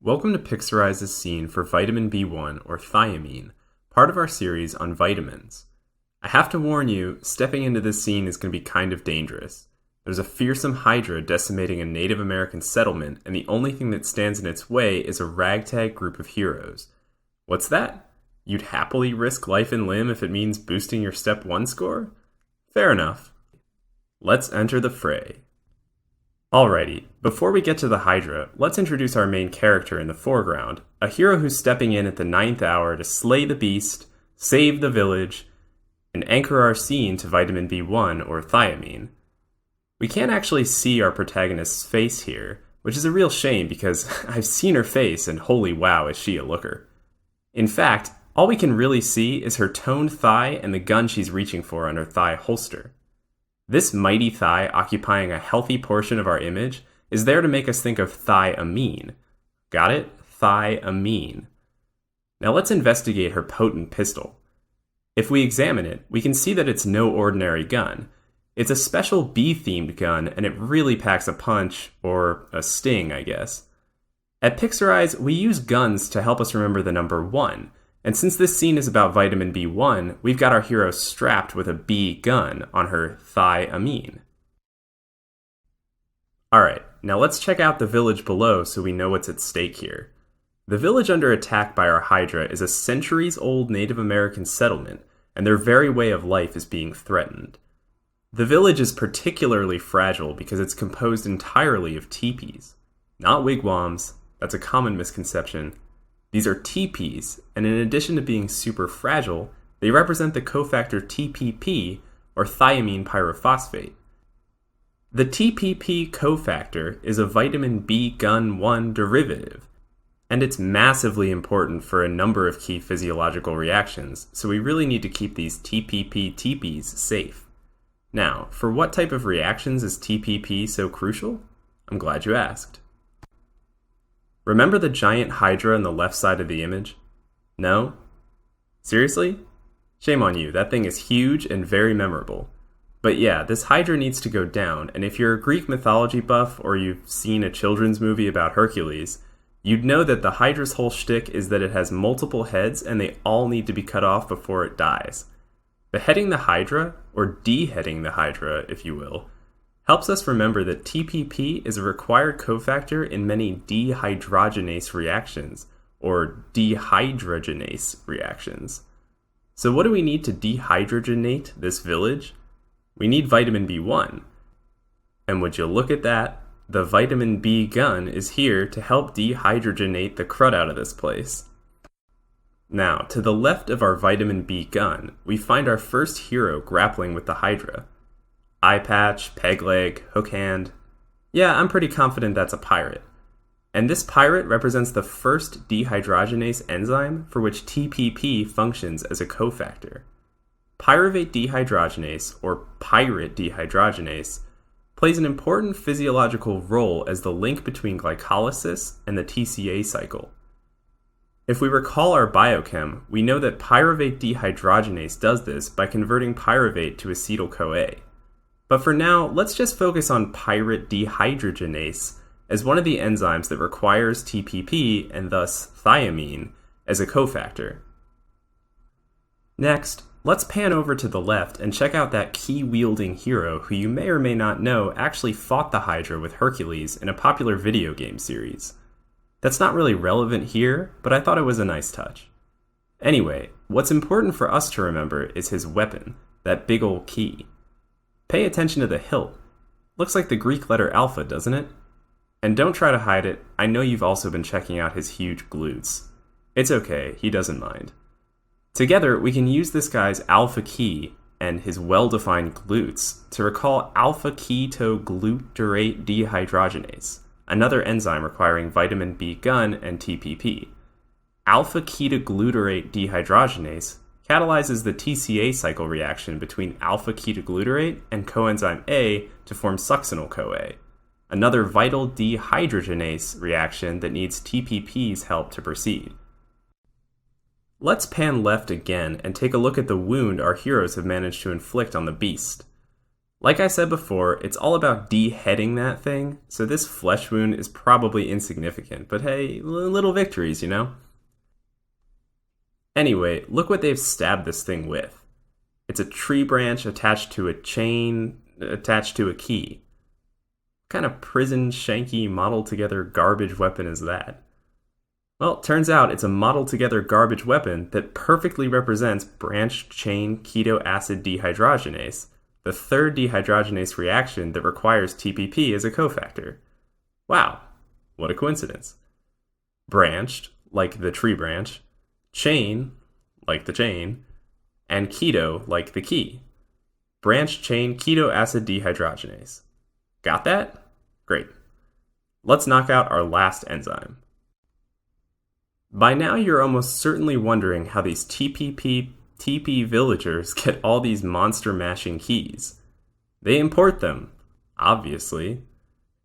Welcome to Pixarize's scene for vitamin B1 or thiamine, part of our series on vitamins. I have to warn you, stepping into this scene is going to be kind of dangerous. There's a fearsome hydra decimating a Native American settlement, and the only thing that stands in its way is a ragtag group of heroes. What's that? You'd happily risk life and limb if it means boosting your Step 1 score? Fair enough. Let's enter the fray. Alrighty, before we get to the Hydra, let's introduce our main character in the foreground, a hero who's stepping in at the 9th hour to slay the beast, save the village, and anchor our scene to vitamin B1 or thiamine. We can't actually see our protagonist's face here, which is a real shame because I've seen her face and holy wow is she a looker. In fact, all we can really see is her toned thigh and the gun she's reaching for on her thigh holster. This mighty thigh occupying a healthy portion of our image is there to make us think of thiamine. Got it? Thiamine. Now let's investigate her potent pistol. If we examine it, we can see that it's no ordinary gun. It's a special bee-themed gun, and it really packs a punch, or a sting, I guess. At Pixarize, we use guns to help us remember the number 1, and since this scene is about vitamin B1, we've got our hero strapped with a B gun on her thiamine. Alright, now let's check out the village below so we know what's at stake here. The village under attack by our Hydra is a centuries-old Native American settlement, and their very way of life is being threatened. The village is particularly fragile because it's composed entirely of teepees. Not wigwams, that's a common misconception. These are teepees, and in addition to being super fragile, they represent the cofactor TPP, or thiamine pyrophosphate. The TPP cofactor is a vitamin B gun 1 derivative, and it's massively important for a number of key physiological reactions, so we really need to keep these TPP teepees safe. Now, for what type of reactions is TPP so crucial? I'm glad you asked. Remember the giant hydra on the left side of the image? No? Seriously? Shame on you, that thing is huge and very memorable. But yeah, this hydra needs to go down, and if you're a Greek mythology buff or you've seen a children's movie about Hercules, you'd know that the hydra's whole shtick is that it has multiple heads and they all need to be cut off before it dies. Beheading the hydra, or deheading the hydra, if you will, helps us remember that TPP is a required cofactor in many dehydrogenase reactions, or dehydrogenase reactions. So what do we need to dehydrogenate this village? We need vitamin B1. And would you look at that, the vitamin B gun is here to help dehydrogenate the crud out of this place. Now, to the left of our vitamin B gun, we find our first hero grappling with the hydra. Eye patch, peg leg, hook hand. Yeah, I'm pretty confident that's a pirate. And this pirate represents the first dehydrogenase enzyme for which TPP functions as a cofactor. Pyruvate dehydrogenase, or pirate dehydrogenase, plays an important physiological role as the link between glycolysis and the TCA cycle. If we recall our biochem, we know that pyruvate dehydrogenase does this by converting pyruvate to acetyl-CoA. But for now, let's just focus on pirate dehydrogenase as one of the enzymes that requires TPP and thus thiamine as a cofactor. Next, let's pan over to the left and check out that key-wielding hero who you may or may not know actually fought the Hydra with Hercules in a popular video game series. That's not really relevant here, but I thought it was a nice touch. Anyway, what's important for us to remember is his weapon, that big ol' key. Pay attention to the hilt. Looks like the Greek letter alpha, doesn't it? And don't try to hide it, I know you've also been checking out his huge glutes. It's okay, he doesn't mind. Together, we can use this guy's alpha key and his well-defined glutes to recall alpha-ketoglutarate dehydrogenase, another enzyme requiring vitamin B gun and TPP. Alpha-ketoglutarate dehydrogenase catalyzes the TCA cycle reaction between alpha-ketoglutarate and coenzyme A to form succinyl-CoA, another vital dehydrogenase reaction that needs TPP's help to proceed. Let's pan left again and take a look at the wound our heroes have managed to inflict on the beast. Like I said before, it's all about deheading that thing, so this flesh wound is probably insignificant, but hey, little victories, you know? Anyway, look what they've stabbed this thing with. It's a tree branch attached to a chain attached to a key. What kind of prison shanky model together garbage weapon is that? Well, it turns out it's a model together garbage weapon that perfectly represents branched chain keto acid dehydrogenase, the third dehydrogenase reaction that requires TPP as a cofactor. Wow, what a coincidence. Branched, like the tree branch, chain, like the chain, and keto, like the key. Branched chain keto acid dehydrogenase. Got that? Great. Let's knock out our last enzyme. By now you're almost certainly wondering how these TP villagers get all these monster mashing keys. They import them, obviously.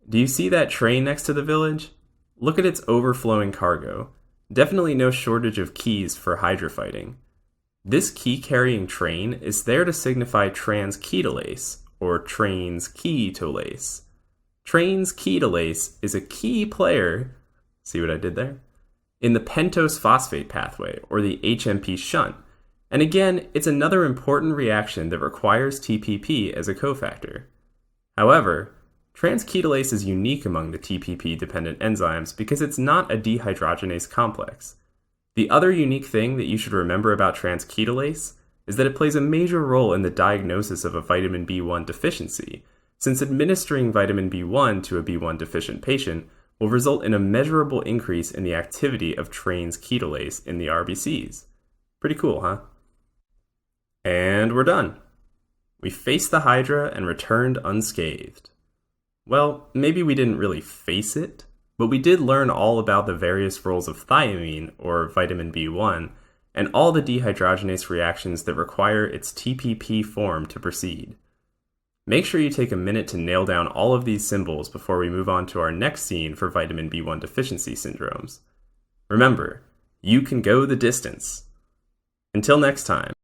Do you see that train next to the village? Look at its overflowing cargo. Definitely no shortage of keys for hydra fighting. This key-carrying train is there to signify trans-ketolase, or trans-ketolase. Trans-ketolase is a key player, see what I did there? In the pentose phosphate pathway, or the HMP shunt. And again, it's another important reaction that requires TPP as a cofactor. However, trans-ketolase is unique among the TPP-dependent enzymes because it's not a dehydrogenase complex. The other unique thing that you should remember about trans-ketolase is that it plays a major role in the diagnosis of a vitamin B1 deficiency, since administering vitamin B1 to a B1 deficient patient will result in a measurable increase in the activity of trans-ketolase in the RBCs. Pretty cool, huh? And we're done. We faced the Hydra and returned unscathed. Well, maybe we didn't really face it, but we did learn all about the various roles of thiamine, or vitamin B1, and all the dehydrogenase reactions that require its TPP form to proceed. Make sure you take a minute to nail down all of these symbols before we move on to our next scene for vitamin B1 deficiency syndromes. Remember, you can go the distance. Until next time.